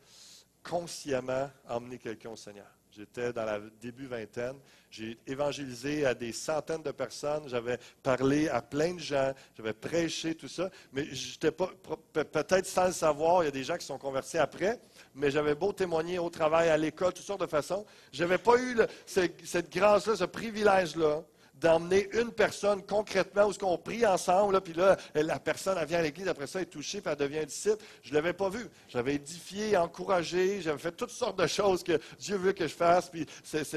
consciemment emmené quelqu'un au Seigneur. J'étais dans la début vingtaine, j'ai évangélisé à des centaines de personnes, j'avais parlé à plein de gens, j'avais prêché, tout ça, mais j'étais pas, peut-être sans le savoir, il y a des gens qui sont convertis après, mais j'avais beau témoigner au travail, à l'école, toutes sortes de façons, je n'avais pas eu cette grâce-là, ce privilège-là, d'emmener une personne concrètement où on prie ensemble, là, puis là, la personne elle vient à l'église, après ça, elle est touchée, puis elle devient disciple. Je ne l'avais pas vu. J'avais édifié, encouragé, j'avais fait toutes sortes de choses que Dieu veut que je fasse. Puis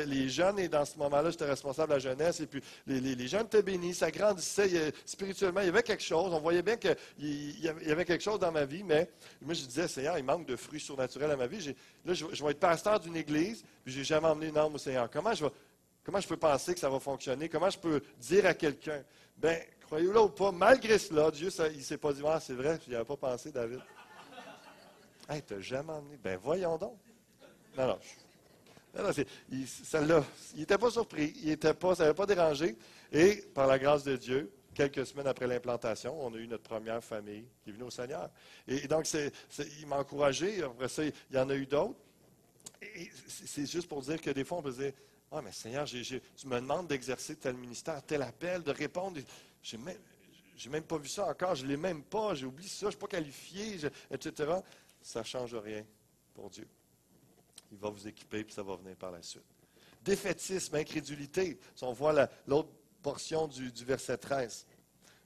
les jeunes, et dans ce moment-là, j'étais responsable de la jeunesse, et puis les jeunes étaient bénis, ça grandissait spirituellement. Il y avait quelque chose, on voyait bien qu'il y avait quelque chose dans ma vie, mais moi, je disais, Seigneur, il manque de fruits surnaturels à ma vie. Là, je vais être pasteur d'une église, puis je n'ai jamais emmené une âme au Seigneur. Comment je peux penser que ça va fonctionner? Comment je peux dire à quelqu'un? Bien, croyez-le ou pas, malgré cela, Dieu, il ne s'est pas dit, ah, c'est vrai, je n'y avais pas pensé, David. Hey, tu n'as jamais emmené. Ben voyons donc. Non, il n'était pas surpris, ça n'avait pas dérangé. Et par la grâce de Dieu, quelques semaines après l'implantation, on a eu notre première famille qui est venue au Seigneur. Et donc, il m'a encouragé. Après ça, il y en a eu d'autres. Et c'est juste pour dire que des fois, on peut se dire, ah, mais Seigneur, tu me demandes d'exercer tel ministère, tel appel, de répondre. Je n'ai même pas vu ça encore, je ne l'ai même pas, j'ai oublié ça, je ne suis pas qualifié, etc. Ça ne change rien pour Dieu. Il va vous équiper, puis ça va venir par la suite. Défaitisme, incrédulité. Si on voit l'autre portion du verset 13,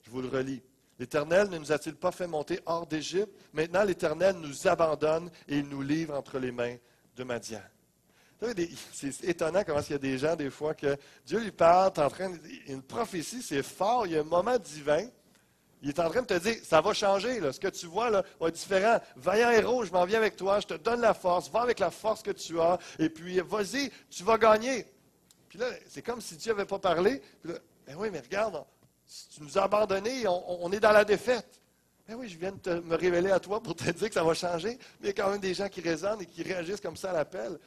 je vous le relis. L'Éternel ne nous a-t-il pas fait monter hors d'Égypte? Maintenant, l'Éternel nous abandonne et il nous livre entre les mains de Madian. C'est étonnant comment il y a des gens, des fois, que Dieu lui parle, une prophétie, c'est fort, il y a un moment divin, il est en train de te dire, ça va changer, là, ce que tu vois là, va être différent. Vaillant héros, je m'en viens avec toi, je te donne la force, va avec la force que tu as, et puis vas-y, tu vas gagner. Puis là, c'est comme si Dieu n'avait pas parlé. Puis là, ben oui, mais regarde, tu nous as abandonnés, on est dans la défaite. Ben oui, je viens de me révéler à toi pour te dire que ça va changer, mais il y a quand même des gens qui résonnent et qui réagissent comme ça à l'appel.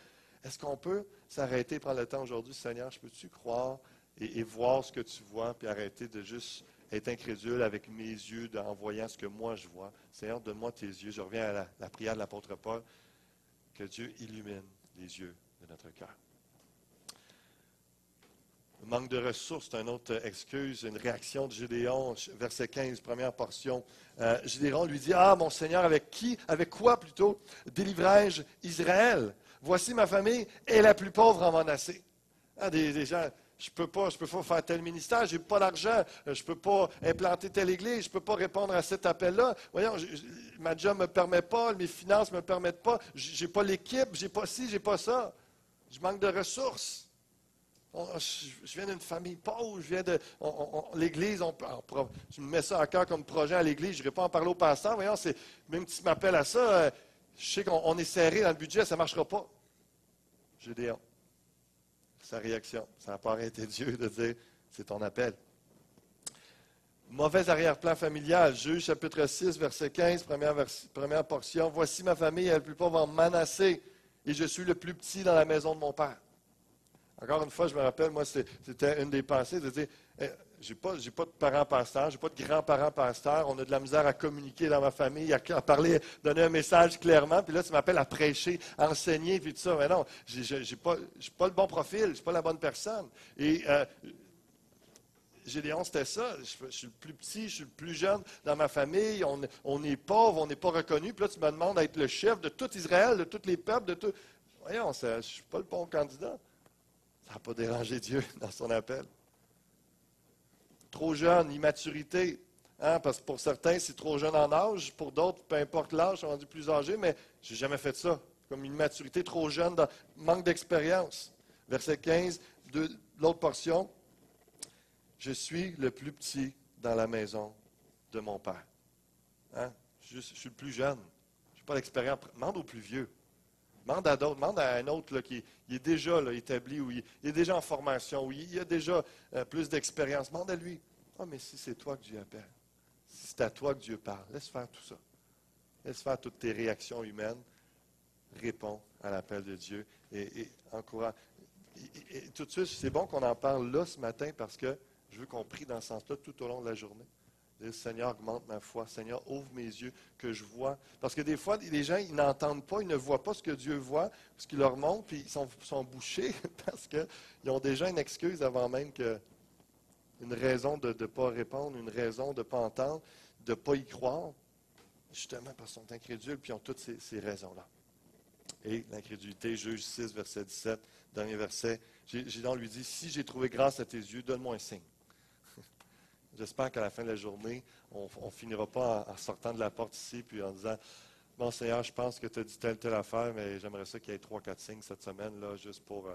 Est-ce qu'on peut s'arrêter, prendre le temps aujourd'hui, Seigneur, je peux-tu croire et voir ce que tu vois, puis arrêter de juste être incrédule avec mes yeux en voyant ce que moi je vois. Seigneur, donne-moi tes yeux. Je reviens à la prière de l'apôtre Paul. Que Dieu illumine les yeux de notre cœur. Le manque de ressources, c'est une autre excuse, une réaction de Gédéon, verset 15, première portion. Gédéon lui dit, « Ah, mon Seigneur, avec quoi plutôt, délivrai-je Israël? Voici ma famille est la plus pauvre en Manassé. » Des gens, je peux pas faire tel ministère, je n'ai pas d'argent, je ne peux pas implanter telle église, je ne peux pas répondre à cet appel-là. Voyons, ma job ne me permet pas, mes finances ne me permettent pas, je n'ai pas l'équipe, je n'ai pas ci, je n'ai pas ça. Je manque de ressources. Je viens d'une famille pauvre, je viens de. L'Église, tu me mets ça à cœur comme projet à l'Église, je n'irai pas en parler au pasteur. Voyons, même si tu m'appelles à ça, je sais qu'on est serré dans le budget, ça ne marchera pas. Gédéon. Sa réaction, ça n'a pas été Dieu de dire, c'est ton appel. Mauvais arrière-plan familial, Juge chapitre 6, verset 15, première portion. Voici ma famille, elle est la plus pauvre en Manassé, et je suis le plus petit dans la maison de mon père. Encore une fois, je me rappelle, moi, c'était une des pensées de dire, j'ai pas de parents pasteurs, j'ai pas de grands-parents pasteurs, on a de la misère à communiquer dans ma famille, à parler, donner un message clairement, puis là, tu m'appelles à prêcher, à enseigner, puis tout ça. Mais non, je n'ai pas le bon profil, je ne suis pas la bonne personne. Et Gédéon, c'était ça. Je suis le plus petit, je suis le plus jeune dans ma famille, on est pauvre, on n'est pas reconnu, puis là, tu me demandes d'être le chef de tout Israël, de tous les peuples, de tout. Voyons, je ne suis pas le bon candidat. Ça n'a pas dérangé Dieu dans son appel. Trop jeune, immaturité. Parce que pour certains, c'est trop jeune en âge. Pour d'autres, peu importe l'âge, ils sont rendus plus âgés, mais je n'ai jamais fait ça. Comme une immaturité trop jeune, manque d'expérience. Verset 15, l'autre portion. Je suis le plus petit dans la maison de mon père. Je suis le plus jeune. Je n'ai pas d'expérience. Demande au plus vieux. Demande à d'autres, demande à un autre là, qui est déjà là, établi, ou il est déjà en formation, ou il a déjà plus d'expérience. Demande à lui. Ah, mais si c'est toi que Dieu appelle, si c'est à toi que Dieu parle, laisse faire tout ça. Laisse faire toutes tes réactions humaines. Réponds à l'appel de Dieu et encourage. Et tout de suite, c'est bon qu'on en parle là ce matin parce que je veux qu'on prie dans ce sens-là tout au long de la journée. Seigneur, augmente ma foi. Seigneur, ouvre mes yeux, que je vois. Parce que des fois, les gens, ils n'entendent pas, ils ne voient pas ce que Dieu voit, ce qu'il leur montre, puis ils sont bouchés parce qu'ils ont déjà une excuse avant même une raison de ne pas répondre, une raison de ne pas entendre, de ne pas y croire, justement parce qu'ils sont incrédules, puis ils ont toutes ces raisons-là. Et l'incrédulité, Juge 6, verset 17, dernier verset, Gédéon lui dit, « Si j'ai trouvé grâce à tes yeux, donne-moi un signe. » J'espère qu'à la fin de la journée, on ne finira pas en sortant de la porte ici, puis en disant, « Bon Seigneur, je pense que tu as dit telle affaire, mais j'aimerais ça qu'il y ait 3-4 signes cette semaine, là, juste pour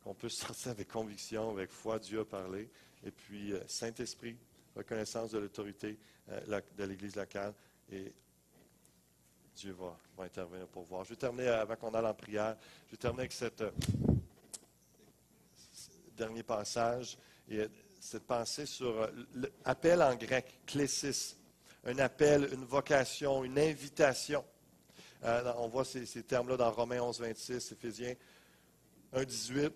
qu'on puisse sortir avec conviction, avec foi, Dieu a parlé. » Et puis, Saint-Esprit, reconnaissance de l'autorité de l'Église locale, et Dieu va intervenir pour voir. Je vais terminer, avant qu'on aille en prière, je vais terminer avec ce dernier passage, et cette pensée sur l'appel en grec, klésis, un appel, une vocation, une invitation. On voit ces termes-là dans Romains 11, 26, Éphésiens 1, 18.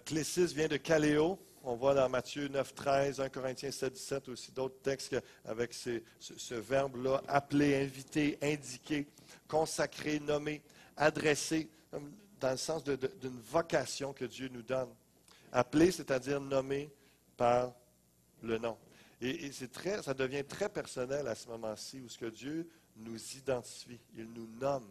Klésis vient de kaléo. On voit dans Matthieu 9, 13, 1 Corinthiens 7, 17 aussi d'autres textes avec ce verbe-là, appeler, inviter, indiquer, consacrer, nommer, adresser, dans le sens d'une vocation que Dieu nous donne. Appeler, c'est-à-dire nommer par le nom. Et ça devient très personnel à ce moment-ci où ce que Dieu nous identifie, il nous nomme.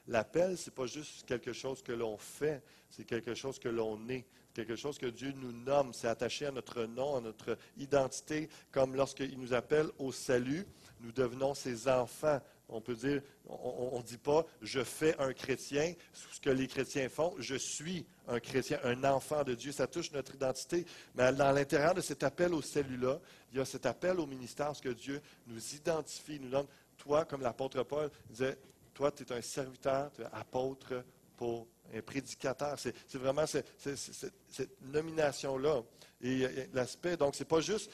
L'appel, ce n'est pas juste quelque chose que l'on fait, c'est quelque chose que l'on est, quelque chose que Dieu nous nomme. C'est attaché à notre nom, à notre identité, comme lorsqu'il nous appelle au salut, nous devenons ses enfants. On peut dire, on ne dit pas « je fais un chrétien », ce que les chrétiens font, « je suis un chrétien, un enfant de Dieu », ça touche notre identité. Mais dans l'intérieur de cet appel au salut-là, il y a cet appel au ministère, ce que Dieu nous identifie, nous donne. Toi, comme l'apôtre Paul disait, toi, tu es un serviteur, tu es apôtre pour un prédicateur. C'est vraiment cette nomination-là. Et l'aspect, donc, c'est pas juste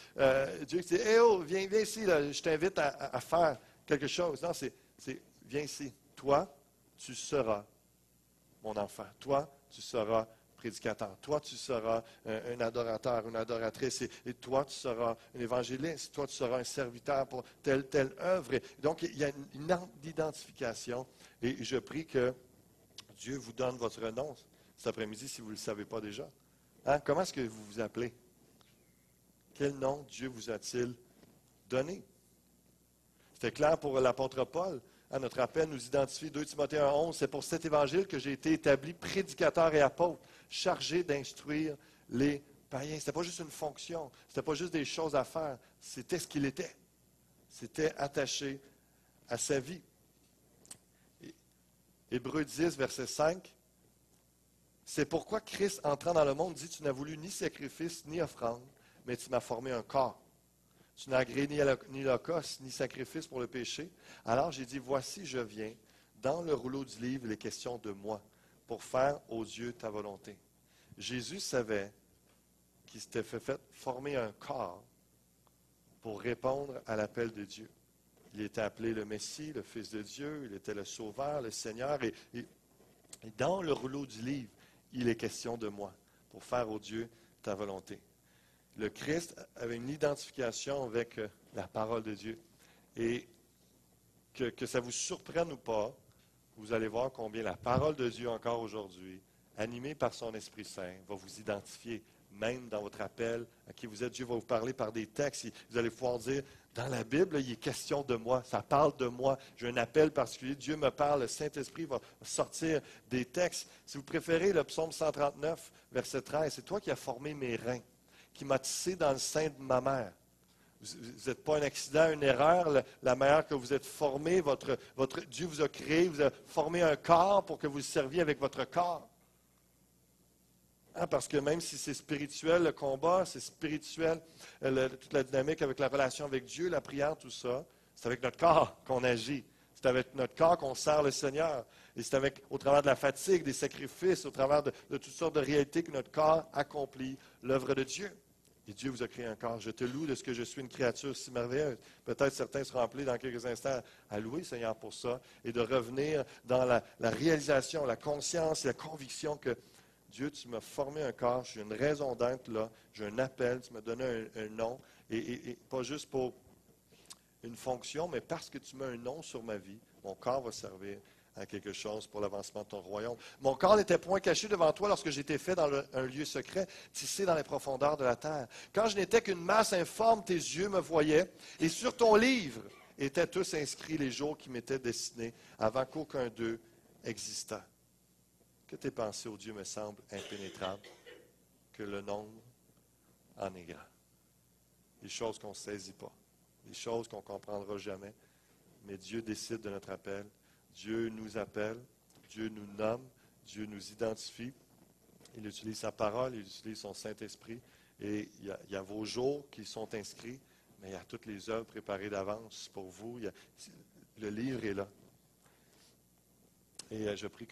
Dieu qui dit « Hey, oh, viens ici, là, je t'invite à faire quelque chose. » Non, c'est viens ici. Toi, tu seras mon enfant. Toi, tu seras prédicateur. Toi, tu seras un adorateur, une adoratrice. Et toi, tu seras un évangéliste. Toi, tu seras un serviteur pour telle œuvre. Et donc, il y a une identification. Et je prie que Dieu vous donne votre nom cet après-midi si vous ne le savez pas déjà. Hein? Comment est-ce que vous vous appelez? Quel nom Dieu vous a-t-il donné? C'était clair pour l'apôtre Paul. À notre appel nous identifie 2 Timothée 1,11. C'est pour cet évangile que j'ai été établi prédicateur et apôtre, chargé d'instruire les païens. Ce n'était pas juste une fonction, ce n'était pas juste des choses à faire, c'était ce qu'il était. C'était attaché à sa vie. Hébreux 10, verset 5. C'est pourquoi Christ, entrant dans le monde, dit, tu n'as voulu ni sacrifice ni offrande, mais tu m'as formé un corps. Tu n'as agréé ni holocauste, ni sacrifice pour le péché. Alors j'ai dit, voici, je viens. Dans le rouleau du livre, il est question de moi, pour faire, ô Dieu, ta volonté. Jésus savait qu'il s'était fait former un corps pour répondre à l'appel de Dieu. Il était appelé le Messie, le Fils de Dieu, il était le Sauveur, le Seigneur. Et dans le rouleau du livre, il est question de moi, pour faire, ô Dieu, ta volonté. Le Christ avait une identification avec la parole de Dieu. Et que ça vous surprenne ou pas, vous allez voir combien la parole de Dieu encore aujourd'hui, animée par son Esprit Saint, va vous identifier, même dans votre appel à qui vous êtes. Dieu va vous parler par des textes. Vous allez pouvoir dire, dans la Bible, il est question de moi, ça parle de moi. J'ai un appel particulier, Dieu me parle, le Saint-Esprit va sortir des textes. Si vous préférez le psaume 139, verset 13, c'est toi qui as formé mes reins, qui m'a tissé dans le sein de ma mère. Vous n'êtes pas un accident, une erreur. La manière que vous êtes formé, Dieu vous a créé, vous a formé un corps pour que vous le serviez avec votre corps. Hein, parce que même si c'est spirituel, le combat, c'est spirituel, toute la dynamique avec la relation avec Dieu, la prière, tout ça, c'est avec notre corps qu'on agit. C'est avec notre corps qu'on sert le Seigneur. Et c'est au travers de la fatigue, des sacrifices, au travers de toutes sortes de réalités que notre corps accomplit l'œuvre de Dieu. Et Dieu vous a créé un corps. Je te loue de ce que je suis une créature si merveilleuse. Peut-être certains seront appelés dans quelques instants à louer le Seigneur pour ça et de revenir dans la réalisation, la conscience et la conviction que Dieu, tu m'as formé un corps, j'ai une raison d'être là, j'ai un appel, tu m'as donné un nom, et pas juste pour une fonction, mais parce que tu mets un nom sur ma vie, mon corps va servir à quelque chose pour l'avancement de ton royaume. Mon corps n'était point caché devant toi lorsque j'étais fait dans un lieu secret, tissé dans les profondeurs de la terre. Quand je n'étais qu'une masse informe, tes yeux me voyaient, et sur ton livre étaient tous inscrits les jours qui m'étaient destinés, avant qu'aucun d'eux existât. Que tes pensées, ô Dieu, me semblent impénétrables, que le nombre en est grand. Des choses qu'on ne saisit pas, des choses qu'on ne comprendra jamais, mais Dieu décide de notre appel. Dieu nous appelle, Dieu nous nomme, Dieu nous identifie. Il utilise sa parole, il utilise son Saint-Esprit. Et il y a vos jours qui sont inscrits, mais il y a toutes les œuvres préparées d'avance pour vous. Le livre est là. Et je prie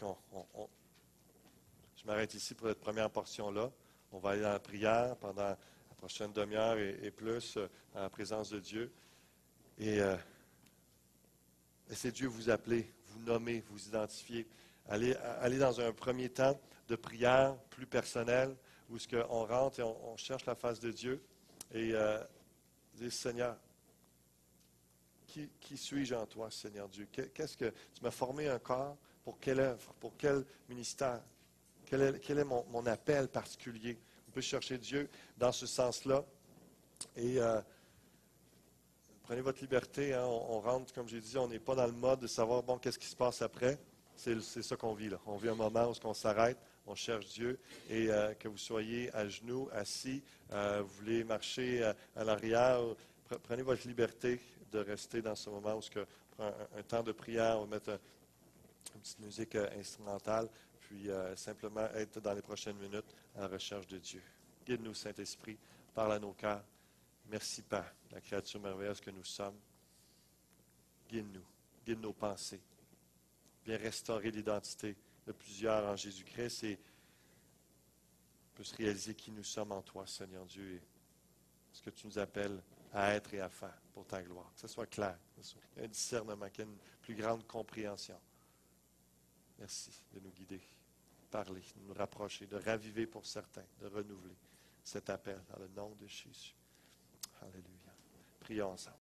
je m'arrête ici pour cette première portion-là. On va aller dans la prière pendant la prochaine demi-heure et plus, en la présence de Dieu. Et laissez Dieu vous appeler, vous nommer, vous identifier. Allez dans un premier temps de prière plus personnel, où on rentre et on cherche la face de Dieu. Et dire, Seigneur, qui suis-je en toi, Seigneur Dieu? Qu'est-ce que tu m'as formé un corps? Pour quelle œuvre? Pour quel ministère? Quel est mon appel particulier? On peut chercher Dieu dans ce sens-là. Et prenez votre liberté. Hein, on rentre, comme j'ai dit, on n'est pas dans le mode de savoir, bon, qu'est-ce qui se passe après. C'est ça qu'on vit là. On vit un moment où on s'arrête, on cherche Dieu. Et que vous soyez à genoux, assis, vous voulez marcher à l'arrière, prenez votre liberté de rester dans ce moment où on prend un temps de prière, on va mettre une petite musique instrumentale, puis simplement être dans les prochaines minutes à la recherche de Dieu. Guide-nous, Saint-Esprit, parle à nos cœurs. Merci, Père, la créature merveilleuse que nous sommes. Guide-nous, guide nos pensées. Viens restaurer l'identité de plusieurs en Jésus-Christ et peut se réaliser qui nous sommes en toi, Seigneur Dieu, et ce que tu nous appelles à être et à faire pour ta gloire. Que ce soit clair, que ce soit un discernement, qu'il y ait une plus grande compréhension. Merci de nous guider. parler, de nous rapprocher, de raviver pour certains, de renouveler cet appel dans le nom de Jésus. Alléluia. Prions ensemble.